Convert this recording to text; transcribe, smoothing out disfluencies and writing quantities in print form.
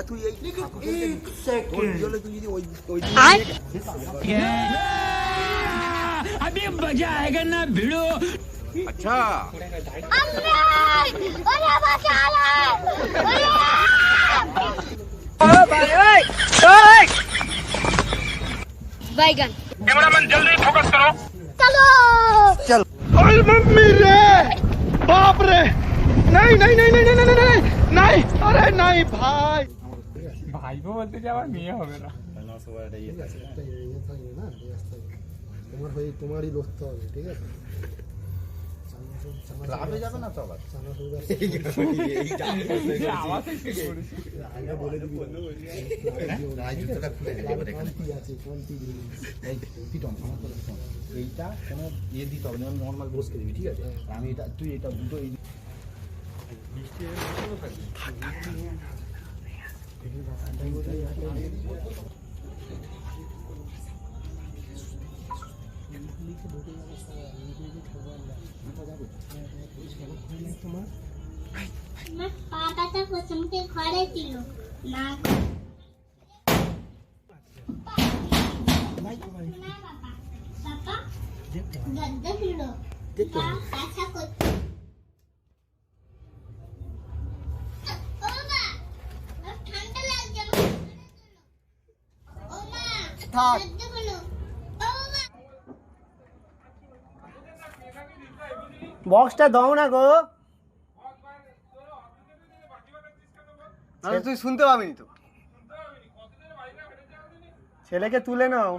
তুই এই अभी मजा आएगा ना भिड़ो। अच्छा बैगन कैमरामैन जल्दी फोकस करो। चलो चल अरे मम्मी रे, बाप रे, नहीं नहीं नहीं नहीं नहीं नहीं नहीं, अरे नहीं भाई, भाई को बोलते যাওয়ার মেয়ে হবে না। তোমার হয়ে তোমারই লড়তে হবে, ঠিক আছে? ক্লাবে যাবে না তো আবার আগে বলে দিবি রাজুতটা খুলে দেবে কোনটি আছে কোনটি এই পিটন আমার কথা শোন, এইটা কোনো ইয়ে দিতে হবে না, নর্মাল বসকে দিবি, ঠিক আছে? আমি এটা তুই এটা দুটো এই পাটাটা প্রথমে ঘরে ছিল না পাপা গদ্দা ছিল আশা করছি ঠান্ডা লাগছে ও মা থাক। গদ্দা বলো ও মা বক্সটা দাও না গো, তুই শুনতে পাবিনি তো। ছেলেকে তুলে নাও।